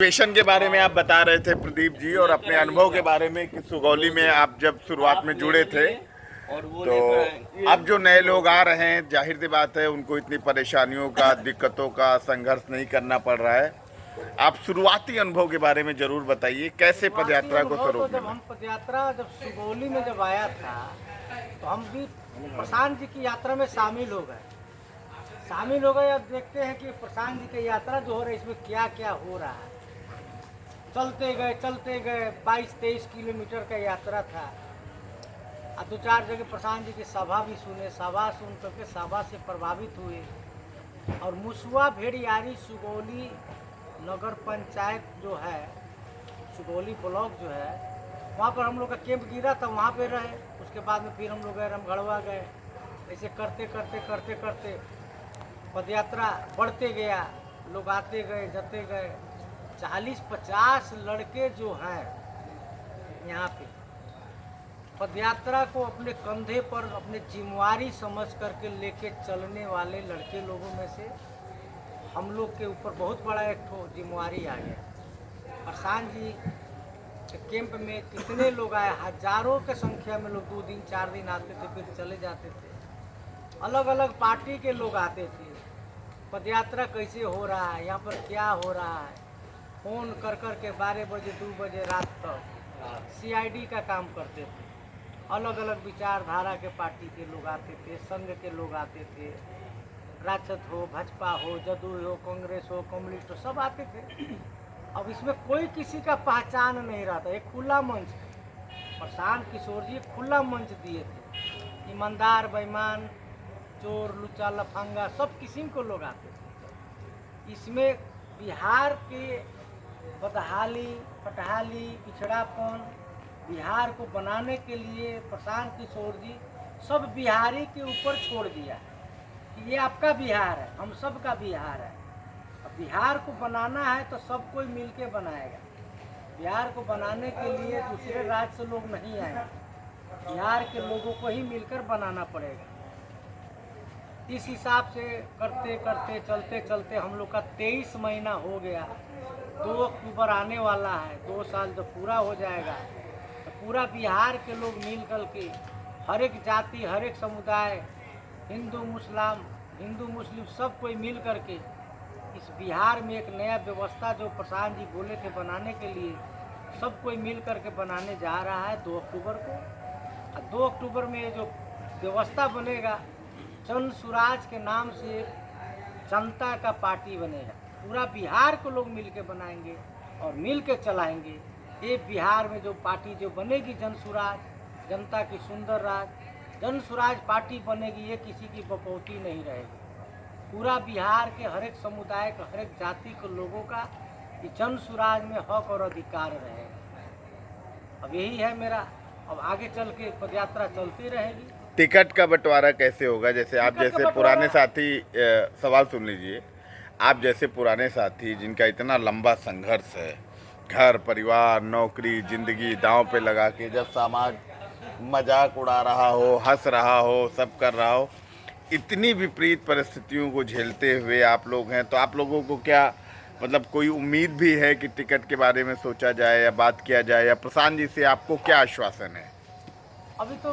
पेशन के बारे में आप बता रहे थे प्रदीप जी, और अपने अनुभव के बारे में कि सुगौली में आप जब शुरुआत में जुड़े थे, तो अब जो नए लोग आ रहे हैं, जाहिर सी बात है उनको इतनी परेशानियों का, दिक्कतों का संघर्ष नहीं करना पड़ रहा है। आप शुरुआती अनुभव के बारे में जरूर बताइए, कैसे पदयात्रा को स्वरूप जब हम पदयात्रा जब सुगौली में जब आया था तो हम भी प्रशांत जी की यात्रा में शामिल हो गए। अब देखते हैं कि प्रशांत जी की यात्रा जो हो रही है इसमें क्या क्या हो रहा है। चलते गए 22-23 किलोमीटर का यात्रा था। और 2-4 जगह प्रशांत जी की सभा भी सुने, सभा सुन करके सभा से प्रभावित हुए और मुसवा भेड़ियारी सुगौली नगर पंचायत जो है, सुगौली ब्लॉक जो है, वहाँ पर हम लोग का कैंप गिरा था, वहाँ पे रहे। उसके बाद में फिर हम लोग गए रामगढ़वा गए। ऐसे करते करते पदयात्रा बढ़ते गया, लोग आते गए जाते गए। 40-50 लड़के जो हैं यहाँ पे पदयात्रा को अपने कंधे पर अपने जिम्मेवारी समझ करके लेके चलने वाले लड़के लोगों में से हम लोग के ऊपर बहुत बड़ा एक ठो जिम्मेवारी आ गया। प्रशांत जी के कैंप में कितने लोग आए, हजारों के संख्या में लोग 2 दिन 4 दिन आते थे, फिर चले जाते थे। अलग अलग पार्टी के लोग आते थे। पदयात्रा कैसे हो रहा है, यहाँ पर क्या हो रहा है, फ़ोन कर के 12 बजे 2 बजे रात तक सीआईडी का काम करते थे। अलग अलग विचारधारा के पार्टी के लोग आते थे, संघ के लोग आते थे, राजद हो, भाजपा हो, जदयू हो, कांग्रेस हो, कम्युनिस्ट हो, सब आते थे। अब इसमें कोई किसी का पहचान नहीं रहा था, एक खुला मंच। प्रशांत किशोर जी खुला मंच दिए थे। ईमानदार, बेईमान, चोर, लुच्चा, लफंगा सब किस्म को लोग आते थे। इसमें बिहार के बदहाली, पटहाली, पिछड़ापन, बिहार को बनाने के लिए प्रशांत किशोर जी सब बिहारी के ऊपर छोड़ दिया कि ये आपका बिहार है, हम सब का बिहार है। अब बिहार को बनाना है तो सब कोई मिल के बनाएगा। बिहार को बनाने के लिए दूसरे राज्य से लोग नहीं आएंगे, बिहार के लोगों को ही मिलकर बनाना पड़ेगा। इस हिसाब से करते चलते हम लोग का 23 महीना हो गया। 2 अक्टूबर आने वाला है, 2 साल जब पूरा हो जाएगा तो पूरा बिहार के लोग मिल कर के, हर एक जाति, हर एक समुदाय, हिंदू मुस्लिम सब कोई मिल कर के इस बिहार में एक नया व्यवस्था जो प्रशांत जी बोले थे बनाने के लिए, सब कोई मिल कर के बनाने जा रहा है 2 अक्टूबर को। और 2 अक्टूबर में ये जो व्यवस्था बनेगा, जन सुराज के नाम से जनता का पार्टी बनेगा। पूरा बिहार को लोग मिल के बनाएंगे और मिल के चलाएंगे। ये बिहार में जो पार्टी जो बनेगी, जन सुराज, जनता की सुंदर राज, जन सुराज पार्टी बनेगी, ये किसी की बपौती नहीं रहेगी। पूरा बिहार के हर एक समुदाय का, हर एक जाति के लोगों का ये जन सुराज में हक और अधिकार रहेगा। अब यही है मेरा। अब आगे चल के पदयात्रा चलती रहेगी। टिकट का बंटवारा कैसे होगा? जैसे आप जैसे पुराने साथी, सवाल सुन लीजिए, आप जैसे पुराने साथी जिनका इतना लंबा संघर्ष है, घर परिवार नौकरी जिंदगी दांव पे लगा के, जब समाज मजाक उड़ा रहा हो, हंस रहा हो, सब कर रहा हो, इतनी विपरीत परिस्थितियों को झेलते हुए आप लोग हैं, तो आप लोगों को क्या मतलब कोई उम्मीद भी है कि टिकट के बारे में सोचा जाए या बात किया जाए, या प्रशांत जी से आपको क्या आश्वासन है? अभी तो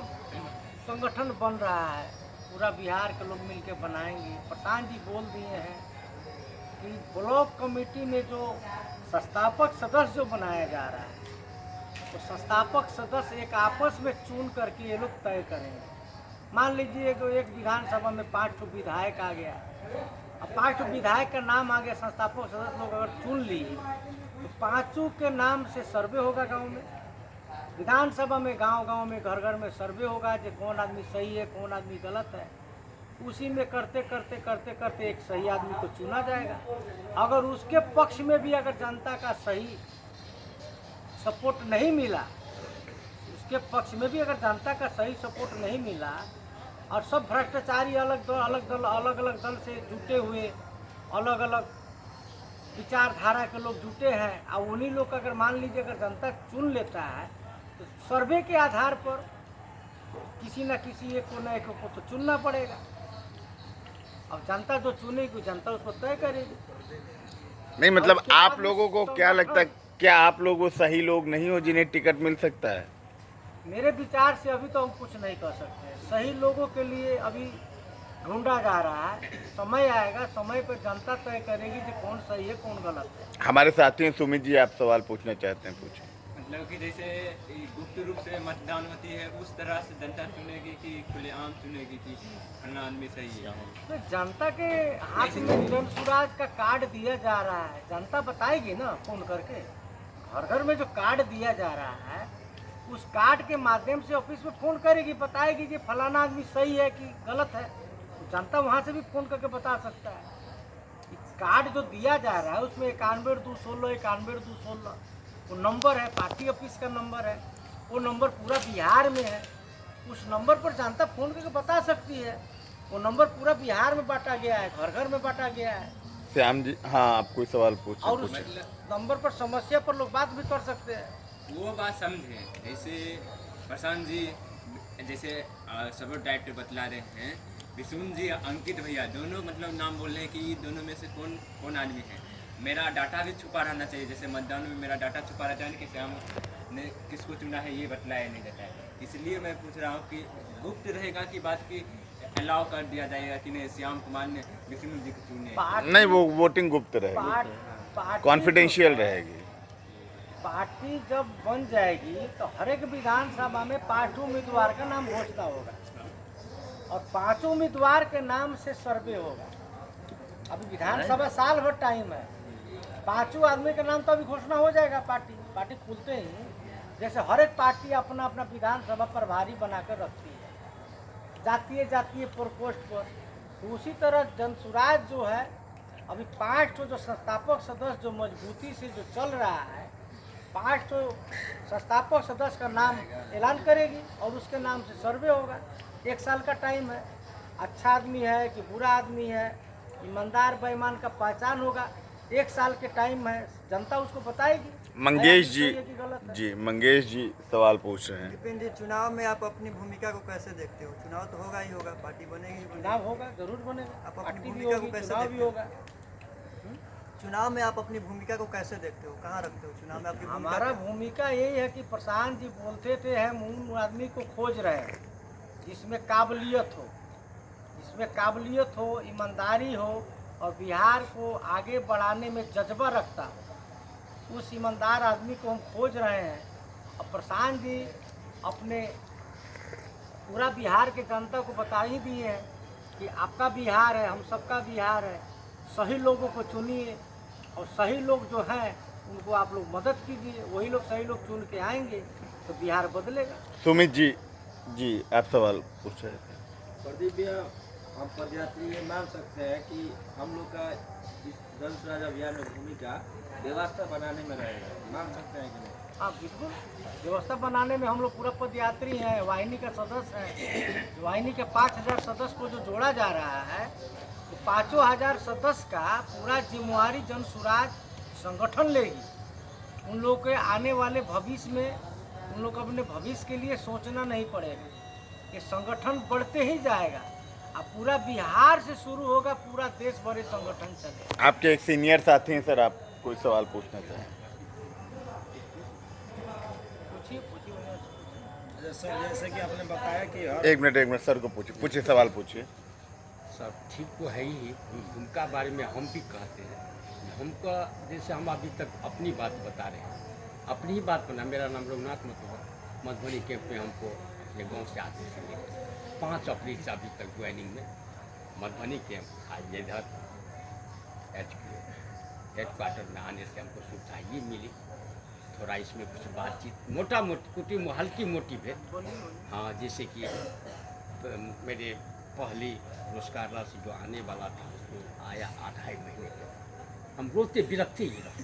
संगठन बन रहा है, पूरा बिहार के लोग मिलकर बनाएंगे। प्रधान जी बोल दिए हैं कि ब्लॉक कमेटी में जो संस्थापक सदस्य जो बनाया जा रहा है, तो संस्थापक सदस्य एक आपस में चुन करके ये लोग तय करेंगे। मान लीजिए एक विधानसभा में 5 विधायक आ गया, अब 5 विधायक का नाम आ गया, संस्थापक सदस्य लोग अगर चुन लिए तो 5 के नाम से सर्वे होगा गाँव में, विधानसभा में, गांव में, घर में सर्वे होगा कि कौन आदमी सही है, कौन आदमी गलत है। उसी में करते एक सही आदमी को चुना जाएगा। अगर उसके पक्ष में भी अगर जनता का सही सपोर्ट नहीं मिला, उसके पक्ष में भी अगर जनता का सही सपोर्ट नहीं मिला और सब भ्रष्टाचारी अलग अलग दल से जुटे हुए, अलग अलग विचारधारा के लोग जुटे हैं, और उन्हीं लोग अगर मान लीजिए अगर जनता चुन लेता है तो सर्वे के आधार पर किसी न किसी एक को तो चुनना पड़ेगा। अब जनता जो चुनेगी, जनता उसको तय करेगी। नहीं मतलब उसके आप बाद लोगों को में क्या लगता है, क्या आप लोग वो सही लोग नहीं हो जिन्हें टिकट मिल सकता है? मेरे विचार से अभी तो हम कुछ नहीं कर सकते हैं। सही लोगों के लिए अभी ढूंढा जा रहा है। समय आएगा, समय पर जनता तय करेगी कि कौन सही है कौन गलत है। हमारे साथी हैं सुमित जी, आप सवाल पूछना चाहते हैं, पूछें। मतलब कि जैसे गुप्त रूप से मतदान होती है उस तरह से जनता चुनेगी कि खुलेआम चुनेगी कि फलना आदमी सही है? तो जनता के हाथ में जन सुराज का कार्ड दिया जा रहा है, जनता बताएगी ना फोन करके। घर घर में जो कार्ड दिया जा रहा है उस कार्ड के माध्यम से ऑफिस में फोन करेगी, बताएगी कि फलाना आदमी सही है कि गलत है। तो जनता वहाँ से भी फोन करके बता सकता है। कार्ड जो दिया जा रहा है उसमें 91-216 91-216 वो नंबर है, पार्टी ऑफिस का नंबर है। वो नंबर पूरा बिहार में है। उस नंबर पर जनता फोन करके बता सकती है। वो नंबर पूरा बिहार में बांटा गया है, घर घर में बांटा गया है। श्याम जी, हाँ आप कोई सवाल पूछें, और उस पूछें। नंबर पर समस्या पर लोग बात भी कर सकते हैं। वो बात समझे, जैसे प्रशांत जी जैसे सब डायरेक्टर बतला रहे हैं, विष्णु जी अंकित भैया दोनों मतलब नाम बोल रहे हैं कि दोनों में से कौन कौन आदमी है। मेरा डाटा भी छुपा रहना चाहिए, जैसे मतदान में मेरा डाटा छुपा रहता है कि श्याम ने किसको चुना है ये बतलाया नहीं जाता है। इसलिए मैं पूछ रहा हूँ कि गुप्त रहेगा कि बात की अलाउ कर दिया जाएगा कि नहीं श्याम कुमार ने विष्णु जी को चुने? नहीं, वो वोटिंग गुप्त रहेगी, कॉन्फिडेंशियल रहेगी। पार्टी जब बन जाएगी तो हर एक विधानसभा में 5 उम्मीदवार का नाम घोषणा होगा और 5 उम्मीदवार के नाम से सर्वे होगा। अभी विधानसभा साल भर टाइम है। 5 आदमी का नाम तो अभी घोषणा हो जाएगा। पार्टी खुलते ही जैसे हर एक पार्टी अपना अपना विधानसभा प्रभारी बनाकर रखती है जातीय प्रकोष्ठ पर, तो उसी तरह जनसुराज जो है अभी 5 जो संस्थापक सदस्य जो मजबूती से जो चल रहा है, 5 संस्थापक सदस्य का नाम ऐलान करेगी और उसके नाम से सर्वे होगा। 1 साल का टाइम है। अच्छा आदमी है कि बुरा आदमी है, ईमानदार बेईमान का पहचान होगा। 1 साल के टाइम है, जनता उसको बताएगी। मंगेश जी, सही है कि गलत है। जी मंगेश जी सवाल पूछ रहे हैं। विपिन जी, चुनाव में आप अपनी भूमिका को कैसे देखते हो? चुनाव तो होगा ही होगा, पार्टी बनेगी ही बनेगी। चुनाव होगा, जरूर बनेगा। आप अपनी पार्टी भी भूमिका होगी, को कैसे चुनाव भी देखते हो? होगा। चुनाव में आप अपनी भूमिका को कैसे देखते हो? कहाँ रखते हो चुनाव में आपकी भूमिका? हमारा भूमिका यही है कि प्रशांत जी बोलते थे हम उन आदमी को खोज रहे हैं जिसमें काबिलियत हो, ईमानदारी हो और बिहार को आगे बढ़ाने में जज्बा रखता हो। उस ईमानदार आदमी को हम खोज रहे हैं। और प्रशांत जी अपने पूरा बिहार के जनता को बता ही दिए हैं कि आपका बिहार है, हम सबका बिहार है। सही लोगों को चुनिए और सही लोग जो हैं उनको आप लोग मदद कीजिए। वही लोग सही लोग चुन के आएंगे तो बिहार बदलेगा। सुमित जी आप सवाल पूछ रहे थे। प्रदीप भैया, हम पदयात्री ये मान सकते हैं कि हम लोग का इस जन स्वराज अभियान में भूमिका व्यवस्था बनाने में रहेगा, मान सकते हैं कि नहीं? हाँ बिल्कुल, व्यवस्था बनाने में हम लोग पूरा पदयात्री हैं, वाहिनी का सदस्य हैं। वाहिनी के 5000 सदस्य को जो जोड़ा जा रहा है तो 5000 सदस्य का पूरा जिम्मेवारी जन सुराज संगठन लेगी। उन लोग के आने वाले भविष्य में उन लोग को अपने भविष्य के लिए सोचना नहीं पड़ेगा। ये संगठन बढ़ते ही जाएगा। अब पूरा बिहार से शुरू होगा, पूरा देश भर ये संगठन चलेगा। आपके एक सीनियर साथी हैं सर, आप कोई सवाल पूछना चाहें? जैसे कि आपने बताया कि एक मिनट सर को पूछिए सवाल पूछिए। सब ठीक तो है ही, उनका बारे में हम भी कहते हैं। हमको जैसे हम अभी तक अपनी बात बता रहे हैं, अपनी ही बात बना। मेरा नाम रघुनाथ मधुबनी कैंप में हमको ये गांव से आते थे 5 अप्रैल से अभी तक ज्वाइनिंग में मधुबनी कैंप। आज इधर हेडक्वार्टर में आने से हमको सुविधा ये मिली। थोड़ा इसमें कुछ बातचीत मोटा मोटी कुछ हल्की मोटी है। हाँ, जैसे कि मेरे पहली पुरस्कार राशि जो आने वाला था उसको आया 2.5 महीने के। हम रोते बिरखते ही रहे।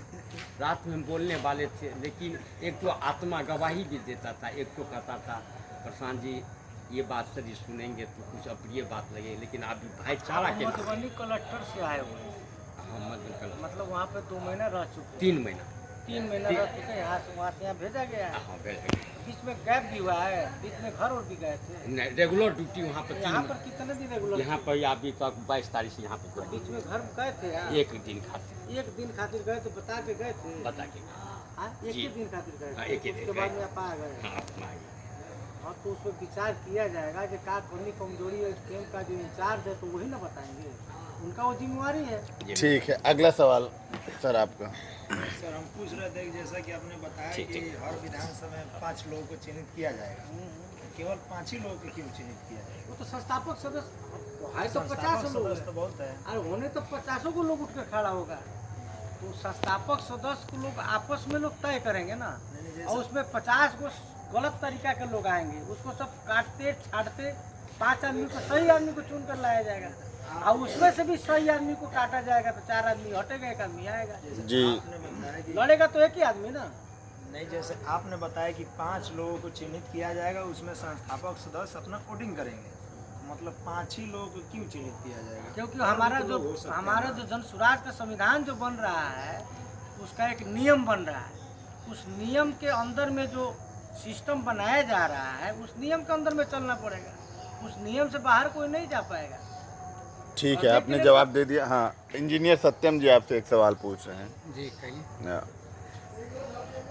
रात में हम बोलने वाले थे, लेकिन एक तो आत्मा गवाही भी देता था, एक तो कहता था प्रशांत जी ये बात सर सुनेंगे तो कुछ अप्रिय बात लगे, लेकिन अभी भाईचारा के मधुबनी कलेक्टर से आए हुए हैं। हाँ, मतलब वहाँ पे 2 महीना रह चुके हैं। 3 महीना 3 महीना रह चुके हैं, यहाँ से वहाँ से यहाँ भेजा गया है। हाँ बिल्कुल। बीच में गैप भी हुआ है, बीच में घर और भी गए थे। नहीं, रेगुलर ड्यूटी वहाँ पर यहाँ पर कितने दिन रेगुलर? यहाँ पर अभी तक 22 तारीख से यहाँ पर बीच में घर गए थे यार? एक दिन खातिर एक दिन खातिर गए तो बता के गए थे? बता के। हाँ, एक जी। ही दिन खातिर गए हाँ, थे, एक ही दिन उसके बाद गए। में आप आ गए। हाँ अपना ही। हाँ, तो उसमें विचार किया जाएगा कि क्या कमी कमजोरी है। कैंप का जो इंचार्ज है तो वही ना बताएंगे, उनका वो जिम्मेवारी है। ठीक है, अगला सवाल सर आपका। सर हम पूछ रहे थे कि जैसा कि आपने बताया ठीक, कि ठीक। हर विधानसभा में 5 लोगों को चिन्हित किया जाएगा, केवल 5 ही लोगों को क्यों चिन्हित किया जाएगा? वो तो संस्थापक सदस्य है, तो 50 संस्थापक लोग सदस्य तो हैं। बहुत है। अरे होने तो 50 को लोग उठ कर खड़ा होगा, तो संस्थापक सदस्य को लोग आपस में लोग तय करेंगे ना। नहीं, और उसमें 50 को गलत तरीका के लोग आएंगे, उसको सब काटते छाटते 5 आदमी को, सही आदमी को चुन कर लाया जाएगा। और उसमें से भी सही आदमी को काटा जाएगा तो 4 आदमी हटेगा, 1 आदमी आएगा। जी। आपने बताया कि लड़ेगा तो एक ही आदमी ना। नहीं, जैसे आपने बताया कि 5 लोगों को चिन्हित किया जाएगा, उसमें संस्थापक सदस्य अपना वोटिंग करेंगे, मतलब 5 ही लोगों को क्यों चिन्हित किया जाएगा? क्योंकि और हमारा भी तो जो लोग हो सकते हैं। हमारा जो जन सुराज का संविधान जो बन रहा है, उसका एक नियम बन रहा है। उस नियम के अंदर में जो सिस्टम बनाया जा रहा है, उस नियम के अंदर में चलना पड़ेगा। उस नियम से बाहर कोई नहीं जा पाएगा। ठीक है, आपने जवाब दे दिया। हाँ, इंजीनियर सत्यम जी आपसे एक सवाल पूछ रहे हैं। जी कहिए। हाँ,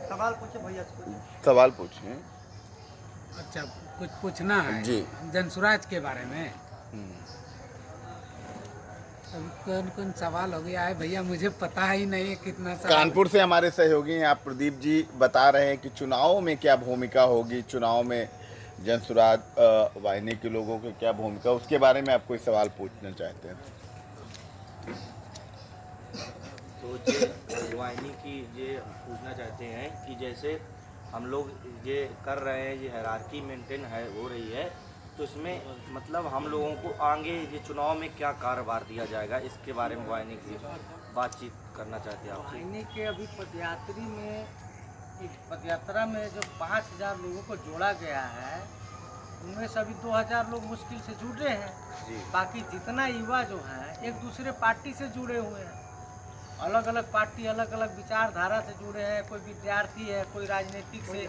सवाल पूछे भैया से। सवाल पूछिए। अच्छा कुछ पूछना है जी। जनसुराज के बारे में। अब कौन कौन सवाल हो गया है भैया, मुझे पता ही नहीं है कितना सवाल। कानपुर से हमारे सहयोगी हैं, आप प्रदीप जी बता रहे हैं कि चुनाव में क्या भूमिका होगी, चुनाव में जनसुराज वाहिनी के लोगों की क्या भूमिका, उसके बारे में आप कोई सवाल पूछना चाहते हैं? तो ये वाहिनी की ये पूछना चाहते हैं कि जैसे हम लोग ये कर रहे हैं, ये हायरार्की मेंटेन है हो रही है, तो इसमें मतलब हम लोगों को आगे ये चुनाव में क्या कारोबार दिया जाएगा, इसके बारे में वाहिनी की बातचीत करना चाहते हैं आपसे। वाहिनी के अभी पदयात्री में, एक पदयात्रा में जो 5000 लोगों को जोड़ा गया है, उनमें से अभी 2000 लोग मुश्किल से जुड़ रहे हैं। बाकी जितना युवा जो है एक दूसरे पार्टी से जुड़े हुए हैं, अलग अलग पार्टी, अलग अलग विचारधारा से जुड़े हैं। कोई विद्यार्थी है, कोई राजनीतिक से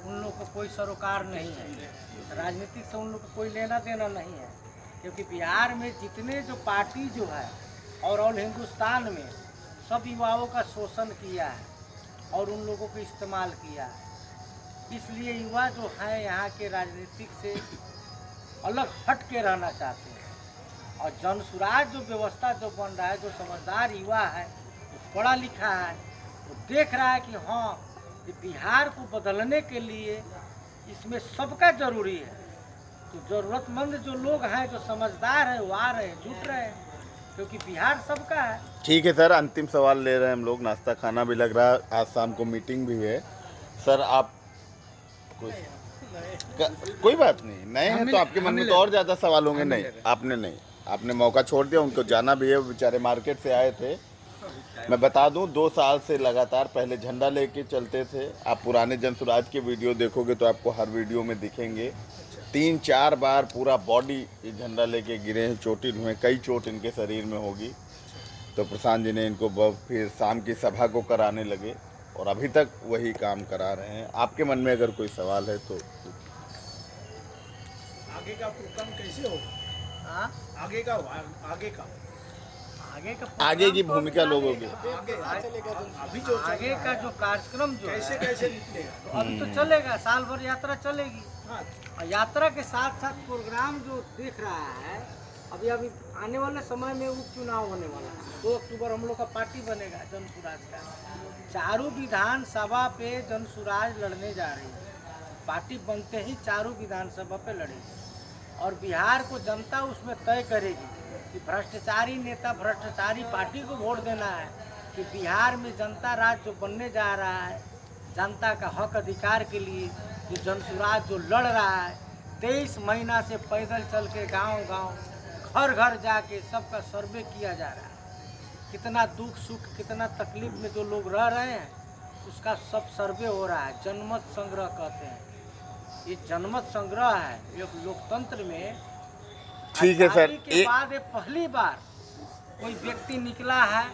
उन लोग को कोई सरोकार नहीं है, राजनीतिक से उन लोग को कोई लेना देना नहीं है। क्योंकि बिहार में जितने जो पार्टी जो है और ऑल हिंदुस्तान में सब युवाओं का शोषण किया है और उन लोगों को इस्तेमाल किया है। इसलिए युवा जो हैं यहाँ के राजनीतिक से अलग हट के रहना चाहते हैं। और जनसुराज जो व्यवस्था जो बन रहा है, जो समझदार युवा है, जो पढ़ा लिखा है, वो देख रहा है कि हाँ, ये बिहार को बदलने के लिए इसमें सबका जरूरी है। तो ज़रूरतमंद जो लोग हैं, जो समझदार हैं, वो आ रहे हैं, जुट रहे हैं, क्योंकि बिहार सबका है। ठीक है सर, अंतिम सवाल ले रहे हैं हम लोग, नाश्ता खाना भी लग रहा है, आज शाम को मीटिंग भी है। सर आप कोई बात नहीं, नए हैं तो आपके मन में तो और ज़्यादा सवाल होंगे। नहीं, आपने नहीं, आपने मौका छोड़ दिया, उनको जाना भी है, वो बेचारे मार्केट से आए थे। मैं बता दूं, 2 साल से लगातार पहले झंडा लेके चलते थे। आप पुराने जनसुराज के वीडियो देखोगे तो आपको हर वीडियो में दिखेंगे 3-4 बार पूरा बॉडी झंडा लेके गिरे हैं, चोटिल हुए, कई चोट इनके शरीर में होगी। तो प्रशांत जी ने इनको फिर शाम की सभा को कराने लगे और अभी तक वही काम करा रहे हैं। आपके मन में अगर कोई सवाल है तो आगे का प्रोग्राम कैसे होगा? हाँ? आगे का आगे की भूमिका लोगों की अभी जो आगे का जो कार्यक्रम जो कैसे है, कैसे निकलेगा? तो अभी तो चलेगा, साल भर यात्रा चलेगी। हाँ, और यात्रा के साथ साथ प्रोग्राम जो देख रहा है, अभी आने वाले समय में उपचुनाव होने वाला है। 2 अक्टूबर हम लोग का पार्टी बनेगा जनसुराज का। चारों विधानसभा पे जनसुराज लड़ने जा रही है। पार्टी बनते ही चारों विधानसभा पे लड़ेगी और बिहार को जनता उसमें तय करेगी कि भ्रष्टाचारी नेता, भ्रष्टाचारी पार्टी को वोट देना है कि बिहार में जनता राज जो बनने जा रहा है, जनता का हक अधिकार के लिए जो जनसुराज जो लड़ रहा है, 23 महीना से पैदल चल के गाँव-गाँव, घर-घर जाके सबका सर्वे किया जा रहा है। कितना दुख सुख, कितना तकलीफ में जो लोग रह रहे हैं, उसका सब सर्वे हो रहा है। जनमत संग्रह कहते हैं, ये जनमत संग्रह है। एक लोकतंत्र में ठीक है सर, आज़ादी के बाद ये पहली बार कोई व्यक्ति निकला है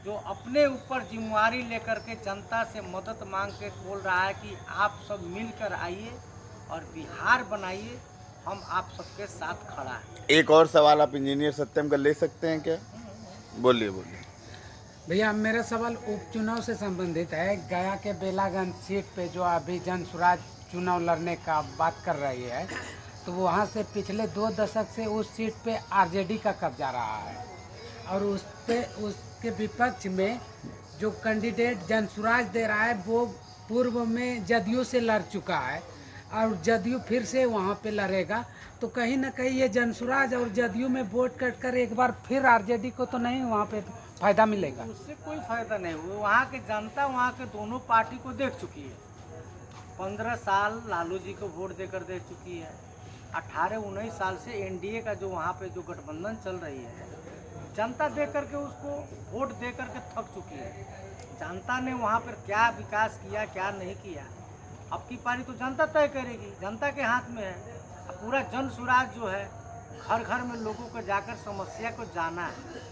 जो अपने ऊपर जिम्मेवारी लेकर के जनता से मदद मांग के बोल रहा है कि आप सब मिलकर आइए और बिहार बनाइए, हम आप सबके साथ खड़ा हैं। एक और सवाल आप इंजीनियर सत्यम का ले सकते हैं क्या? बोलिए बोलिए। भैया मेरा सवाल उपचुनाव से संबंधित है। गया के बेलागंज सीट पे जो अभी जन स्वराज चुनाव लड़ने का बात कर रही है, तो वहाँ से पिछले 2 दशक से उस सीट पे आरजेडी का कब्जा रहा है और उस पे उसके विपक्ष में जो कैंडिडेट जन स्वराज दे रहा है वो पूर्व में जदयू से लड़ चुका है और जदयू फिर से वहाँ पे लड़ेगा, तो कहीं ना कहीं ये जन स्वराज और जदयू में वोट कट कर एक बार फिर आरजेडी को तो नहीं वहाँ पे फायदा मिलेगा? उससे कोई फायदा नहीं हुआ। वहाँ की जनता वहाँ के दोनों पार्टी को देख चुकी है। 15 साल लालू जी को वोट देकर देख चुकी है। 18-19 साल से एनडीए का जो वहाँ पे जो गठबंधन चल रही है, जनता देख करके उसको वोट दे करके थक चुकी है। जनता ने वहाँ पर क्या विकास किया क्या नहीं किया, अब की पारी तो जनता तय करेगी, जनता के हाथ में है। अब पूरा जन स्वराज जो है घर घर में लोगों को जाकर समस्या को जाना है।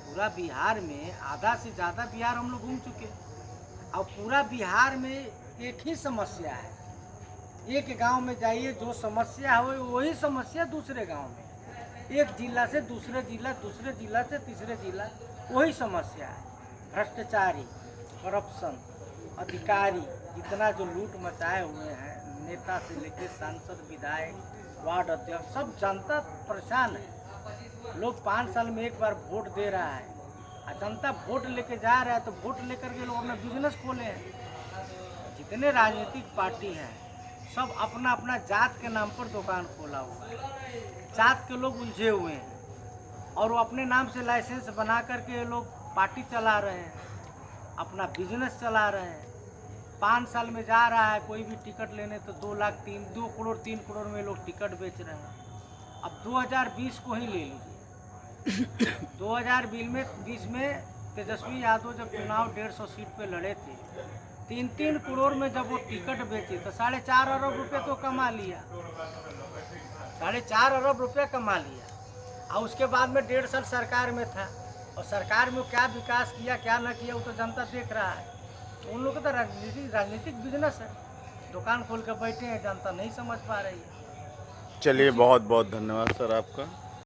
पूरा बिहार में आधा से ज़्यादा बिहार हम लोग घूम चुके हैं और पूरा बिहार में एक ही समस्या है। एक गांव में जाइए, जो समस्या हो वही समस्या दूसरे गांव में, एक जिला से दूसरे जिला, दूसरे जिला से तीसरे जिला, वही समस्या है। भ्रष्टाचारी, करप्शन, अधिकारी जितना जो लूट मचाए हुए हैं, नेता से लेकर सांसद, विधायक, वार्ड अध्यक्ष, सब जनता परेशान है। लोग 5 साल में एक बार वोट दे रहा है और जनता वोट लेके जा रहा है, तो वोट लेकर के लोग अपना बिजनेस खोले हैं। जितने राजनीतिक पार्टी हैं सब अपना अपना जात के नाम पर दुकान खोला हुआ है। जात के लोग उलझे हुए हैं और वो अपने नाम से लाइसेंस बना करके ये लोग पार्टी चला रहे हैं, अपना बिजनेस चला रहे हैं। 5 साल में जा रहा है कोई भी टिकट लेने तो 2 करोड़ 3 करोड़ में लोग टिकट बेच रहे हैं। अब 2020 को ही ले लीजिए। 2020 में तेजस्वी यादव जब चुनाव 150 सीट पे लड़े थे, 3-3 करोड़ में जब वो टिकट बेचे तो 4.5 अरब रुपये तो कमा लिया, 4.5 अरब रुपये कमा लिया। और उसके बाद में 1.5 साल सरकार में था और सरकार में क्या विकास किया क्या ना किया वो तो जनता देख रहा है। उन लोगों का तो राजनीतिक बिजनेस है, दुकान खोल कर बैठे हैं, जनता नहीं समझ पा रही है। चलिए बहुत बहुत धन्यवाद सर आपका।